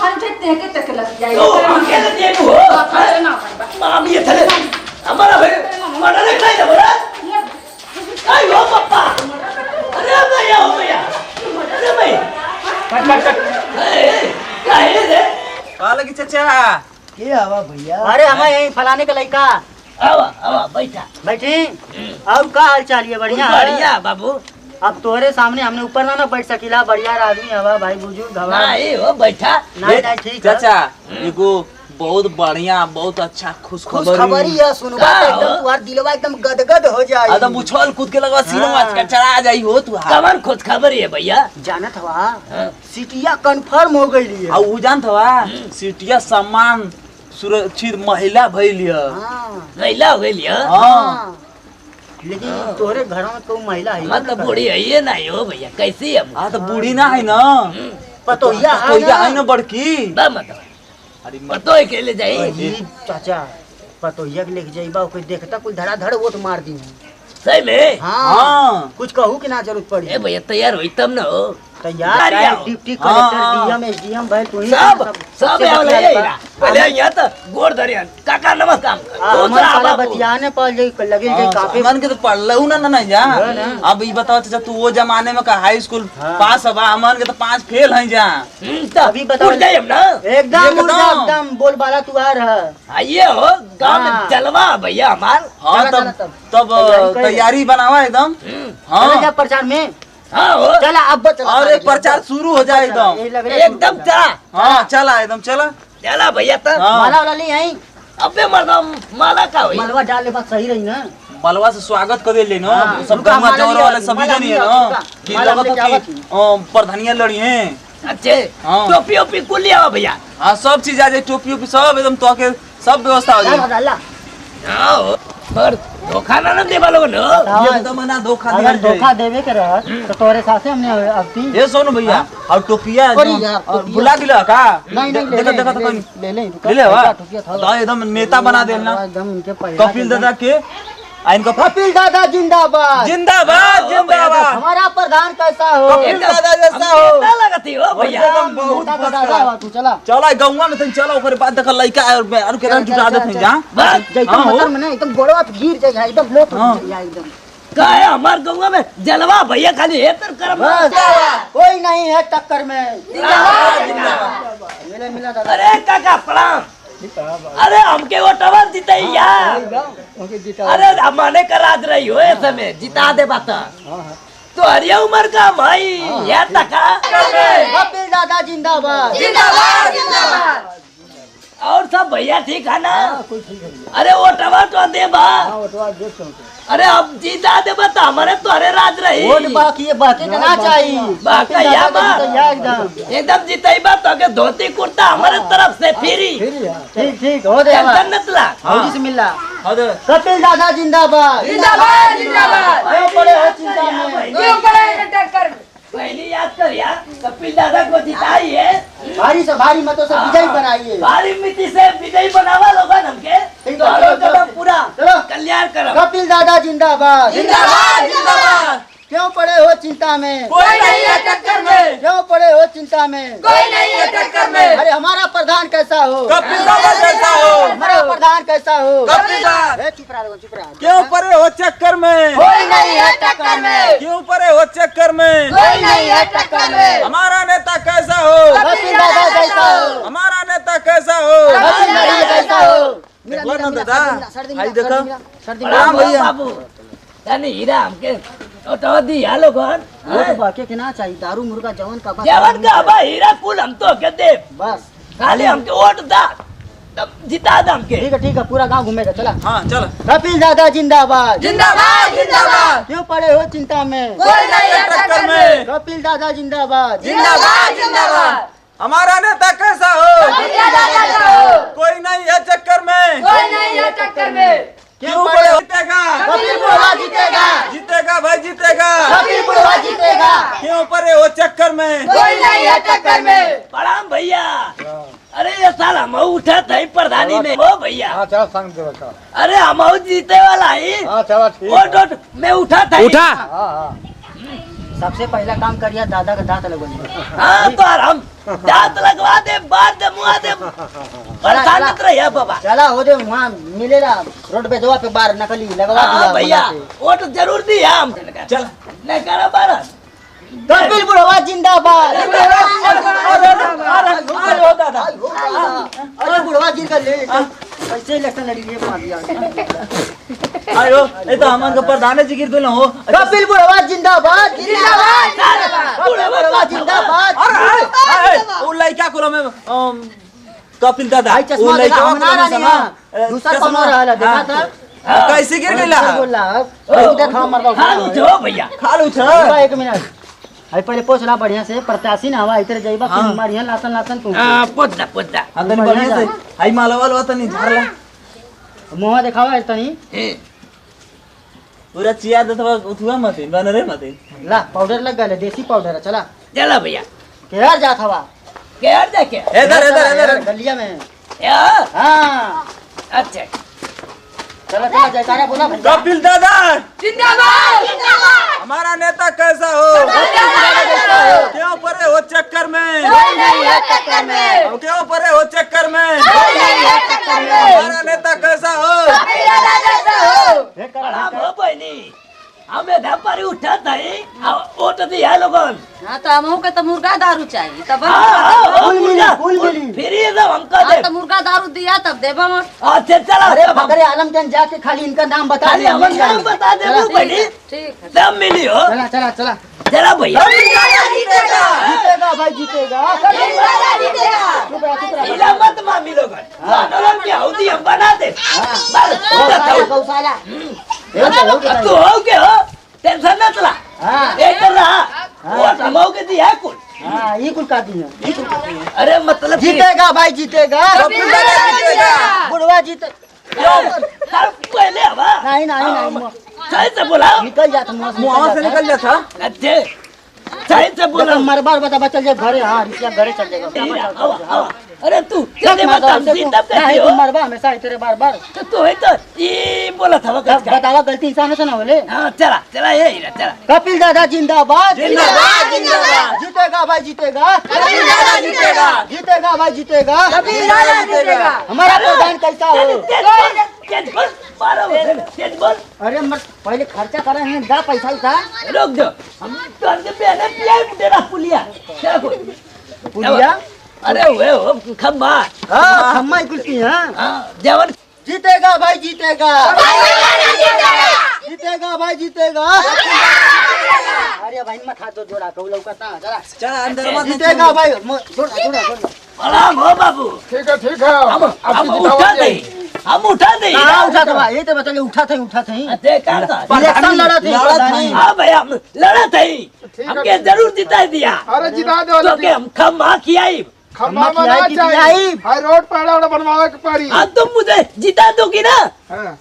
खाली देख के तक लग जाए तो अकेले देख हो ना मामी ये थले हमारा भाई मना नहीं खाई ना बड़ा आई हो पापा अरे भैया हो भैया अरे भाई कट क्या है रे कहा लगी चाचा के आवा भैया? अरे हमें यही फलाने का लड़का आवा आवा बैठा बैठी। और का हाल चाल है? बढ़िया है? बढ़िया बाबू अब तोहरे सामने हमने ऊपर ना बैठ सकीला। बढ़िया आदमी हवा भाई बुजुर्ग हवा। नहीं हो बैठा नहीं नहीं ठीक है। चाचा एगो बहुत बढ़िया बहुत अच्छा खुशखबरी है सुनबा तो एकदम तुम्हार दिलवा एकदम गदगद हो जाए। एकदम उछल कूद के लगवा सीनो माच के चढ़ा जाई हो तू कमर खुद खबर है भैया जानत हवा सीटिया कंफर्म हो गई है। आ उ जानत हवा सीटिया सम्मान सुरक्षित महिला भइल है। हाँ महिला हो गई है हां लेकिन तोहरे घर में कोई महिला है? मतलब बूढ़ी है ये नहीं हो भैया कैसी है आ तो बूढ़ी ना है ना पतोहिया है ना बड़की। बा मतलब अरे पतो है के ले जाई जी चाचा पतोहिया के लेके जाइबा कोई देखता कोई धड़ाधड़ वोट मार दी। सही में हाँ कुछ कहू कि ना जरूरत पड़ी। ए भैया तैयार होई तब ना हो तैयार डिप्टी कलेक्टर डीएम एसडीएम भाई तू ही सब सब आवले येरा पहले यहाँ तो गोड़ धरियन काका नमस्कार हमार साला बतियाने पर जे लगे जे काफी मन के तो पढ़लहु ना ना जा। अब ई बताओ चाचा तू वो जमाने में का हाई स्कूल पास हवा हमन के तो 5 फेल हैं जा। अभी बताओ उठ जाए हम ना एकदम एकदम बोल बाला तू आ रहा आइए हो गांव में जलवा भैया हमार हां तब तैयारी बनावा एकदम। चला जा प्रचार में। हाँ हो चला अब चला और एक प्रचार शुरू हो जाए एकदम एकदम चला हाँ चला एकदम चला चला भैया तो माला वाला ले आई अबे मर्दा माला का हुई मलवा डाले बात सही रही ना। मलवा से स्वागत कर ले ना सब रुका, गंगा माला जवर लिया, वाले सभी माला जनी है लिया, ना रुका, कि माला लगत लेके है कि प्रधानिया लड़ी हैं। अच्छे हाँ। टोपी ओपी कुल लिया भैया हाँ सब चीज आ जाए टोपी ओपी सब एकदम तो के सब व्यवस्था हो जाए। अल्लाह हाँ हो पर धोखा ना दे वालों ने एकदम ना धोखा अगर दिया धोखा देवे के रह तो तोरे साथे हमने अब ती ये सोनू भैया और टोपिया अरे यार, और टोपिया। बुला दिला का नहीं नहीं देखो देखो तो कोई ले ले ले ले वाह टोपिया था तो एकदम नेता बना देना एकदम इनके पैसा कपिल दादा के इनका कपिल दादा जिंदाबाद जिंदाबाद जिंदाबाद हमारा प्रधान कैसा हो कपिल दादा जैसा हो कितना लगती हो भैया एकदम बहुत दादा दादा हुआ तू चला चला गौवा में तुम चलो ओकर बाद देख लइका और के रंग जुटा देत जा बस जैसा हाँ, मतलब में ना एकदम गोड़वा पे गिर जाए एकदम लोट हाँ। जाए एकदम का है हमार गंगा में जलवा भैया खाली है तर करम बस कोई नहीं है टक्कर में मिला मिला दादा अरे काका प्रणाम अरे हमके वो टवर जीते यार अरे हमारे का राज रही हो ऐसे में जिता दे बाता तो हरिया उम्र का भाई यार टका कपिल दादा जिंदाबाद जिंदाबाद जिंदाबाद और सब भैया ठीक है ना अरे वो टवर तो दे बा अरे अब जीता दे बता हमारे तो अरे राज रही वोट बाकी है बाकी ना चाहिए बाकी कपिल या दादा बात। जिंदा एकदम एकदम जीते बा तो के धोती कुर्ता हमारे तरफ से फ्री ठीक ठीक हो गया टेंशन मत ला फौजी से मिल रहा हां दे कपिल दादा जिंदाबाद जिंदाबाद जिंदाबाद क्यों पड़े हो चिंता में क्यों पड़े टक्कर पहली याद कर यार कपिल दादा को जिताई है भारी से भारी मतों से विजयी बनाइए भारी मिट्टी से विजयी बनावा लोगा हमके ठीक तो है, हरो चलो, कदम पूरा चलो। कल्याण करो कपिल दादा जिंदाबाद जिंदाबाद जिंदाबाद क्यों पड़े हो चिंता में कोई नहीं है टक्कर में क्यों पड़े हो चिंता में कोई नहीं है टक्कर में अरे हमारा प्रधान कैसा हो कपिल दादा जैसा हो हमारा प्रधान कैसा हो कपिल दादा चुप रहा चुप रहा क्यों परे हो चक्कर में कोई नहीं है टक्कर में क्यों परे हो चक्कर में कोई नहीं है टक्कर में हमारा नेता कैसा हो कपिल दादा कैसा हो हमारा नेता कैसा हो कपिल दादा कैसा हो देखला ना दादा भाई देखो सर्दी प्रणाम भैया। बाबू यानी हीरा हमके तो दी हालो गन वोट बाकी के ना चाहिए दारू मुर्गा जवन का बस जवन का बा हीरा कुल हम तो के दे बस खाली हमके वोट दा तब जिता दे हमके ठीक है पूरा गांव घूमेगा चला हाँ चल कपिल दादा जिंदाबाद जिंदाबाद जिंदाबाद क्यों पड़े हो चिंता में कोई नहीं है टक्कर में कपिल दादा जिंदाबाद जिंदाबाद जिंदाबाद हमारा नेता कैसा हो कपिल दादा कैसा हो कोई नहीं है चक्कर में कोई नहीं है टक्कर में क्यों परे हो जीतेगा कपिल बुढ़वा जीतेगा जीतेगा भाई जीतेगा कपिल बुढ़वा जीतेगा क्यों परे हो चक्कर में कोई नहीं है टक्कर में प्रणाम भैया अरे ये साल हम उठा था प्रधानी में ओ भैया हाँ चलो संग दे बता। अरे हम जीते वाला ही हाँ चलो ठीक वोट वोट मैं उठा था हाँ हाँ सबसे पहला काम करिए दादा का दांत लगवाइए हाँ तो हम दांत लगवा दे, बात दे, मुआ दे, परेशान मत रहिए बाबा। चला हो दे वहाँ मिलेगा रोड पे दवा पे बार नकली लगवा हाँ दिया भैया, बना के। वो तो जरूर दी हम। चल नहीं करा बारह। कपिल बुढ़वा जिंदाबाद। अरे हो दादा अरे बुढ़वा गिर कर ले कैसे इलेक्शन लड़ी है मार दिया। आयो ये तो हमन का प्रधान जी गिर गइल हो। कपिल बुढ़वा जिंदाबाद जिंदाबाद बुढ़वा बुढ़वा जिंदाबाद। अरे वो लड़का को में कपिल दादा भाई चश्मा वो देखा लड़का हम ना रहा दूसरा कौन रहा है देखा था कैसे गिर गइला बोल रहा है देखा मरवा खालू जो भैया। खालू छ एक मिनट अरे पहले पोछला बढ़िया से प्रत्याशी ना हवा इधर जाइबा हाँ। बढ़िया लासन लासन तू हाँ, पोता पोता। अंदर बढ़िया से हाई मालवा लो तनी झारला मुंह दिखावा तनी पूरा चिया देतवा उठुआ मत बन रे मत ला पाउडर लग गए देसी पाउडर है चला चला भैया। केहर जात हवा क्या देखे? इधर इधर इधर गलिया में या, हाँ अच्छा। चला चला जयकारा बोला भैया कपिल दादा जिंदाबाद हमारा नेता कैसा हो क्यों परे हो चक्कर में कोई नहीं है टक्कर में, क्यों परे हो चक्कर में कोई नहीं है टक्कर में, हमारा नेता कैसा हो कपिल दादा जैसा हो। प्रणाम हो बहनी। हमें धपारी उठा था ओट दिया लोगन। हाँ तो हमहू के तो मुर्गा दारू चाहिए तब फूल मिली फिर ये सब हमका दे। तो मुर्गा दारू दिया तब देबा मत। अच्छा चला। अरे फकरे आलमगंज जाके खाली इनका नाम बता खाली हम नाम बता दे वो बहनी। ठीक है सब मिली हो। चला चला चला चला भैया। जीतेगा भाई जीतेगा कपिल दादा जीतेगा। चुप रहा चुप रहा इला मत मामी लोगन। आंदोलन की आहुति हम बना दे। बस गौशाला तू हो के हो टेंशन न चला। हाँ एक कर रहा वो समाओ के दिया कुल। हाँ ये कुल काटी है अरे मतलब कि- जीतेगा भाई जीतेगा कपिल दादा जीतेगा। बुढ़वा जीते सर पहले हवा नहीं नहीं नहीं सही से बोला। निकल जाता मुंह से निकल जाता अच्छे सही से बोला। मरबार बता बचल जाए घरे हाँ रिश्ता घरे चल जाएगा अरे तू चले मत हम सीधा नहीं हो। तुम मरबा हमेशा तेरे बार बार तो तू है तो ये बोला था वक्त का। बतावा गलती इंसान से ना बोले हाँ चला चला ये हीरा चला। कपिल दादा जिंदाबाद जिंदाबाद, जिंदाबाद। जीतेगा भाई जीतेगा कपिल दादा जीतेगा। जीतेगा भाई जीतेगा कपिल दादा जीतेगा। हमारा प्रधान कैसा हो तेज बोल मारो तेज बोल। अरे मत पहले खर्चा करे हैं दा पैसा उठा रुक जाओ हम तो अंदर पे आने पिया तेरा पुलिया चला कोई पुलिया अरे वे हो खम्बा। हाँ खम्मा ही कुछ हाँ हाँ जवन जीतेगा भाई जीतेगा जीतेगा भाई जीतेगा अरे भाई मत हाथ दो जोड़ा कहू लौकता जरा चल अंदर मत जीतेगा भाई जोड़ा जोड़ा जोड़ा प्रणाम हो बाबू। ठीक है हम उठा दे हम उठा दे। कहाँ उठा था ये तो बताइए उठा थे देखा था इलेक्शन लड़ा थे लड़ा था। प्रधानी। हाँ भैया हम लड़ा थे हमके जरूर जिता दिया। अरे जिता दो तो के हम खम्बा खियाई। खम्बा खम्बा बना खिलाई चाहिए की हाई रोड पर बनवावे के पड़ी हाँ तुम मुझे जिता दोगी ना हाँ।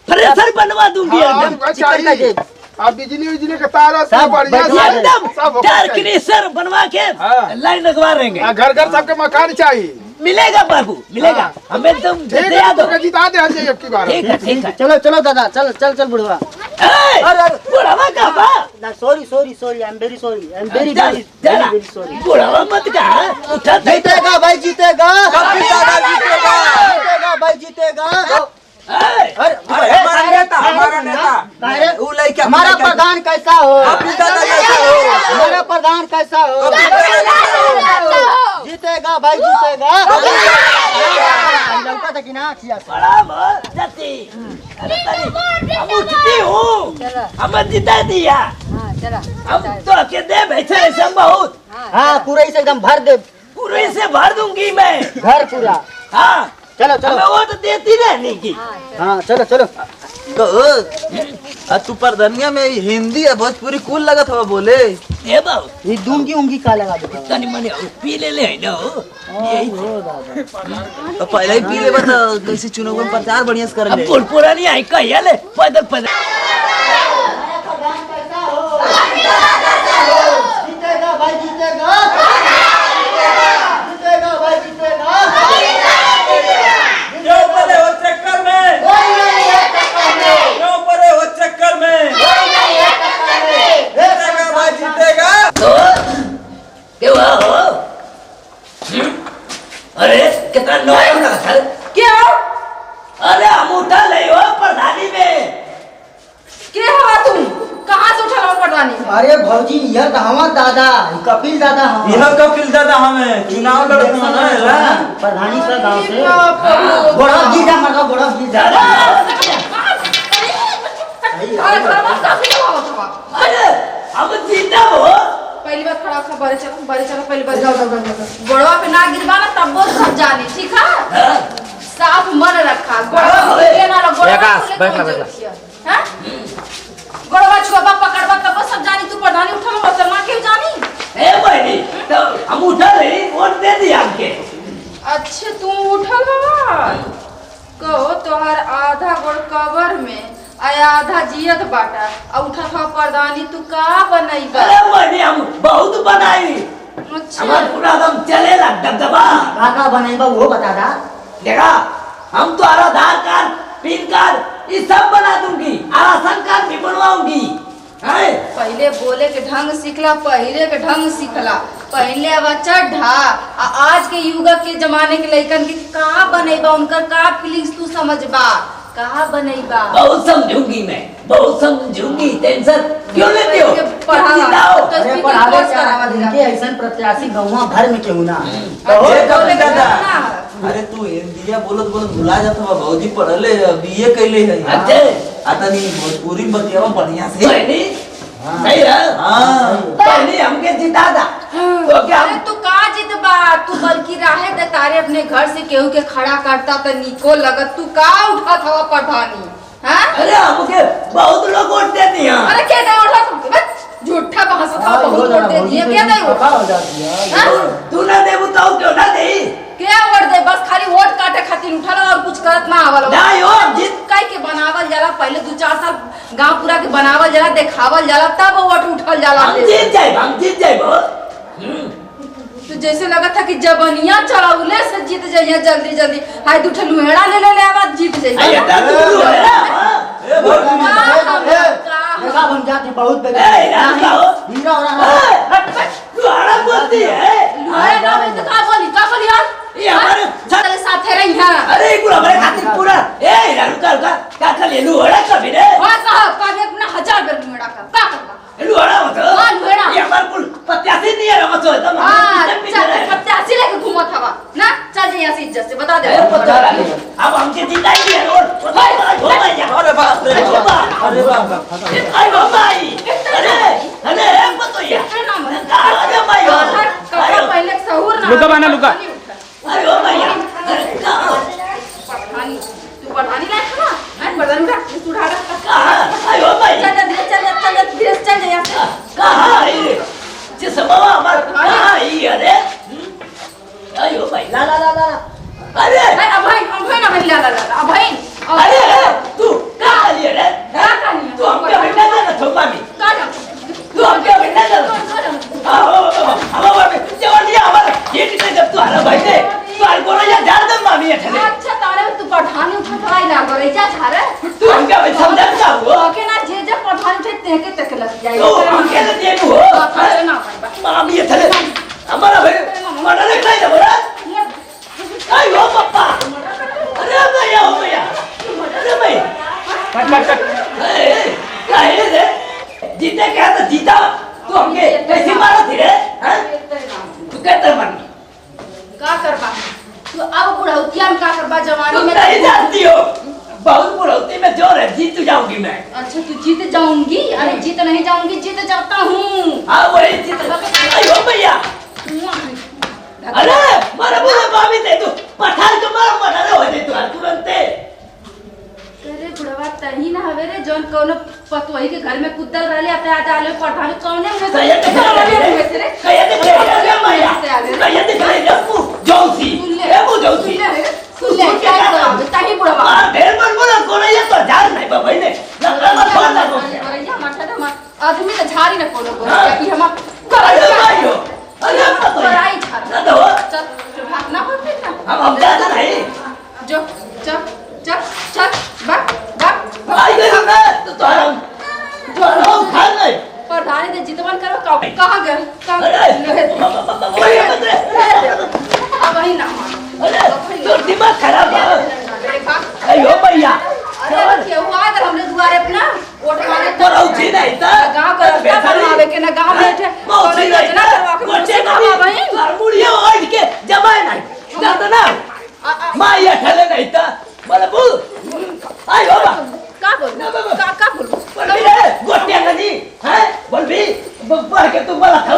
फ्रेशर बनवा दूंगी हाँ, एकदम हमको चिकन का चाहिए जेब। अब बिजली के तार सब बढ़िया बढ़िया से एकदम सब होना चार चाहिए। क्रेशर बनवा के हाँ। लाइन लगवा रहेंगे। घर घर सबके मकान चाहिए मिलेगा बाबू मिलेगा हाँ। हमें तुम ठीक दे है दो। तुमको जिता दे हम अब की बार ठीक है ठीक है। चलो चलो दादा चल चल चल बुढ़वा ए, बुढ़ावा का बा sorry sorry sorry I am very sorry I am very चल, वेरी चला। वेरी सॉरी बुढ़ावा मत कहा उठा दे। जीतेगा भाई जीतेगा कपिल दादा जीतेगा। जीतेगा भाई जीतेगा ए, अरे हमारा नेता अरे वो लड़का हमारा प्रधान कैसा हो कपिल दादा कैसा हो हमारा प्रधान कैसा हो जीतेगा भाई जीतेगा लौका था कि ना खिया से। प्रणाम हो जती। अरे तारी हम उठती हूँ हमें जिता दिया। हाँ चला हम तो के दे बैठे ऐसा बहुत हाँ पूरा इसे एकदम भर दे पूरे से भर दूंगी मैं। घर पूरा हाँ चलो हमें चलो वोट देती रहने की। हाँ चलो चलो तो तू प्रधनिया में हिंदी या भोजपुरी कुल लगत हो बोले ए बाबू ये दूंगी उंगी का लगा दो तनी मने पी ले ले ना हो यही तो पहले ही पी ले बता कैसे चुनाव में प्रचार बढ़िया से कर अब ले पुरपुरा नहीं आई कहिया ले पैदल पैदल। जीतेगा भाई जीतेगा जीतेगा भाई जीतेगा क्यों परे हो चक्कर में कोई नहीं है टक्कर में क्यों परे हो चक्कर में कोई नहीं है टक्कर में। जीतेगा भाई जीतेगा जीतेगा भाई जीतेगा तो क्यों हो? अरे तारी हम उठती हूँ हमें जिता दिया। क्यों परे हो चक्कर में क्यों परे हो चक्कर में हम तो के दे बैठे ऐसा बहुत जीतेगा भाई जीतेगा पूरे से भर दूंगी मैं। घर अरे कितना नौकरी का चल क्या अरे हम उठा ले हो प्रधानी में क्या हुआ तुम कहाँ से उठा लाओ पटवानी अरे भौजी यह कहवा दादा कपिल दादा हम यह कपिल दादा हमें चुनाव लड़त में ना प्रधानी का गांव से बड़ा जीजा मरगा बड़ा जीजा अरे खराब काफी हुआ था अरे हम जीता हो पहली बार खड़ा था बड़े चलो पहली बार जाओ गोड़वा पे ना गिरवा ना तब वो सब जाने ठीक है साफ मन रखा गोड़वा पे ना गोड़वा हां गोड़वा छुआ पकड़वा तब सब जानी तू प्रधानी उठल मत ना क्यों जानी ए बहनी तो हम उठा ले वोट दे दी हमके अच्छा तू उठल बाबा कहो तोहर आधा गोड़ कवर में आधा जियत बाटा आ उठा था प्रधानी तू का बनईबा अरे बहनी हम बहुत बनाई अच्छा हमार पूरा दम चलेला दबदबा काका बनेबा वो बता दा देखा हम तो आधार कार्ड पैन कार्ड ये सब बना दूंगी राशन कार्ड भी बनवाऊंगी हैं पहले बोले के ढंग सीखला पहले के ढंग सीखला पहले बच्चा ढा आज के युग के जमाने के लइकन के का बनेबा उनकर का फीलिंग्स तू समझबा कहा बनेबा बहुत समझूंगी मैं बहुत समझूंगी टेंशन क्यों लेते हो पढ़ाओ अरे पढ़ावे क्या इनके ऐसन प्रत्याशी गौवा भर में क्यों ना अरे कपिल दादा अरे तू इंडिया बोलत बोलत भुला जात बा भौजी पढ़ले बीए कैले है अच्छे आता नहीं भोजपुरी बतियावा बढ़िया से बहनी सही है हां बहनी हमके जिता दा तो क्या अरे तू का जितबा तू बल्कि राहे दे तारे अपने घर से केहू के खड़ा करता त निको लगत तू का उठा था प्रधानी हां अरे हमके बहुत लोग वोट दे दिया अरे क्या दे उठा तुम बस झूठा कहां से था बहुत वोट दे दिए क्या दे काका हो जाती है हां तू ना देबू तो क्यों ना दे क्या वोट दे बस खाली वोट काटे खातिर उठल और कुछ करत ना आवल नहीं हो जीत काई के बनावल जाला पहले 2-4 साल गांव पूरा के बनावल जाला देखावल जाला तब वोट उठल जाला हम जीत जाए तो जैसे लगा था कि जबनिया चढ़ाउले से जीत जाइए जल्दी जल्दी हाय दूठे लुहेड़ा ले आवाज जीत अरे जाइए तू है ए भौजी देखा हम जाते बहुत बेगे ए रास्ता हो हीरा हो रहा तू आड़ा बोलती है लुहेड़ा ना में तो का बोली यार ये हमारे चले साथे रही हां अरे पूरा हमारे खातिर पूरा ए रुका क्या कर ले लू हड़ा कभी रे हां साहब का एक ना 1000 बेर लुहेड़ा का करबा लू हड़ा मत हां लुहेड़ा ये हमारे कुल 85 नहीं है मत एकदम हां चल 85 लेके घूमत हवा ना चल जे यहां से इज्जत से बता दे अब हमके जिताई दिया रोड हो भैया अरे बाप रे अरे बाप आई भाई अरे एक मत तो ये अरे भाई कपड़ा पहले सहूर ना लुका बाना लुका अरे ओ भैया पठानी तू पठानी लायक ना मैं बदल उठा तू उठा अरे ओ भैया चल धीरे जा यहां से कहां है जिस बाबा हमार कहां है अरे अयो भाई ला अरे अभय ना भैया ला अभय अरे तू कहां है रे क्या कहानी तू हमके बेटा ना छोमा मी का ना तू हमके बेटा ना हमारे जवानी हमारे ये कितने जब तू आला भाई ने तू अलगोरा या झाड़ दे मामी है ठले अच्छा तारे तू पठानी उठा थवाई ना करे जा झारे तू हमके भाई समझता हो ओके ना जे पठानी थे तेके तक लग जाए तो हमके ना दे हो ना मामी है ठले हमारा भाई मर्डर नहीं खाई ना बोला आई हो पापा अरे भैया हो भैया अरे भाई क्या है रे जीते क्या तो जीता तू हमके कैसे मारा थी रे हैं तू कहते मानी का करबा तू अब बुढ़ौतिया में का करबा जवानी तुम में नहीं जानती हो बहुत बुढ़ौती में जोर है जीत जाऊंगी मैं अच्छा तू जीत जाऊंगी अरे जीत नहीं जाऊंगी जीत जाता हूँ हाँ वही जीत अयो भैया अरे मारा बोले भाभी थे तू पठार के मारा मर्डर हो जाए तू तुरंत अरे बुढ़वा तही ना हवे रे जौन कोनो पतोही के घर में कुत्तल रहले अपने आ जाले पठान कौने में कहिए तो जौसी ए वो जौसी सुन ले क्या कर तही बुढ़वा मार ढेर मन बोला कोने ये तो झाड़ नहीं बा भाई ने लगा मत छोड़ ना को अरे माथा दे आदमी तो झाड़ी ना कोनो को हाँ। कि हम अरे भाई हो अरे मत कराई झाड़ ना दो चल भाग ना पर फिर ना हम जाना नहीं जो चल चल चल बक आई गए ना तो हम खा नहीं प्रधानी ने जितवन करो कहां गए अरे अब वही ना अरे तो दिमाग खराब है अयो भैया अरे केहू आ गए हमरे दुआरे पे ना वोट मांगे तो रौची नहीं था गांव का रास्ता बनवावे के ना गांव में बैठे मौसी योजना करवा के मोचे मुझसे ना बहन सर मुड़िया ओढ़ के जमाए नहीं जाता ना मां ये ठले नहीं था बोले बू आई बाबा का बोल का बोल बोल भी रे गोटिया गजी हैं बोल भी बढ़ के तू बोला था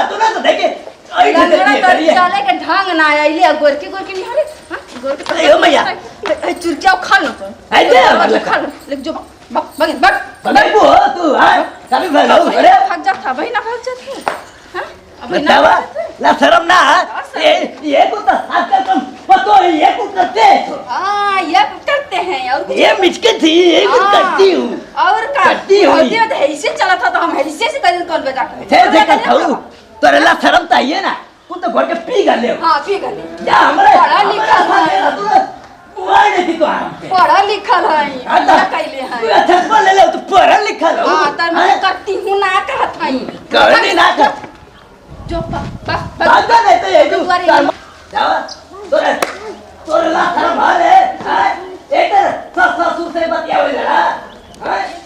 तू ना तो देखे आई लंगड़ा देती तो करिए चले के ढंग ना आइले गोरकी नहीं हरे हां गोरकी अरे ओ मैया ए चुरकिया खा लो तो आई दे खा लो लेकिन जो बगन बग नहीं बू तू हां कभी भाग अरे भाग जा था भाई ना भाग जा थे हां अब ना बतावा ला शर्म ना ये को तो आजकल तुम पतो है ये को करते हां ये करते हैं और कुछ ये मिचके थी ये कुछ करती हूं और का करती हुई। होती तो ऐसे चला था तो हम ऐसे से करें कौन बजा थे करता हूं तोरे ला शर्म चाहिए ना तू तो घोट के पी गल ले हां पी गली जा हमरे पढ़ा लिखा है बुआई नहीं थी तो आराम पे पढ़ा लिखा है आता क्या कैले तू हैं अच्छा पढ़ ले तू पढ़ा लिखा लो हां त मैं करती हूं ना कहत हई करनी ना कर जो दादा नहीं तो ये जो जावा तोरे ला शर्म हाले एक ससुर से बतिया हो जरा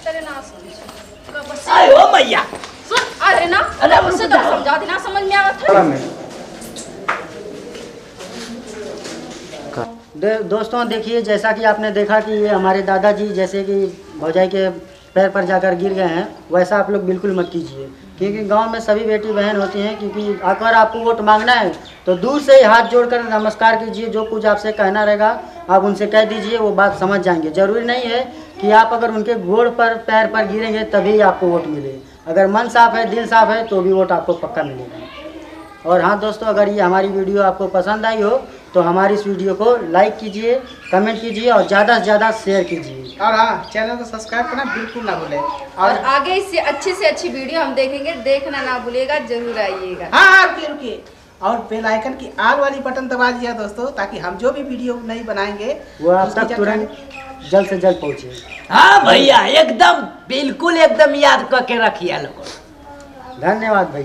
तेरे ना सुन बस आई ओ मैया सुन अरे ना अरे उससे तो समझा देना समझ में आवत है दोस्तों देखिए जैसा कि आपने देखा कि ये हमारे दादाजी जैसे कि भौजाई के पैर पर जाकर गिर गए हैं, वैसा आप लोग बिल्कुल मत कीजिए, क्योंकि गांव में सभी बेटी बहन होती हैं। क्योंकि अगर आपको वोट मांगना है तो दूर से ही हाथ जोड़कर नमस्कार कीजिए, जो कुछ आपसे कहना रहेगा आप उनसे कह दीजिए, वो बात समझ जाएंगे। ज़रूरी नहीं है कि आप अगर उनके गोड़ पर पैर पर गिरेंगे तभी आपको वोट मिले। अगर मन साफ है, दिल साफ है, तो भी वोट आपको पक्का मिलेगा। और हाँ दोस्तों, अगर ये हमारी वीडियो आपको पसंद आई हो तो हमारी इस वीडियो को लाइक कीजिए, कमेंट कीजिए और ज़्यादा से ज़्यादा शेयर कीजिए। और हाँ, चैनल को सब्सक्राइब करना बिल्कुल ना भूलें। और आगे इससे अच्छी से अच्छी वीडियो हम देखेंगे, देखना ना भूलिएगा, जरूर आइएगा। हाँ, रुकिए और बेल आइकन की आल वाली बटन दबा दीजिए दोस्तों, ताकि हम जो भी वीडियो नहीं बनाएंगे वो आप तक तुरंत जल्द से जल्द पहुँचे। हाँ भैया एकदम बिल्कुल एकदम याद करके रखिए लोग। धन्यवाद भैया।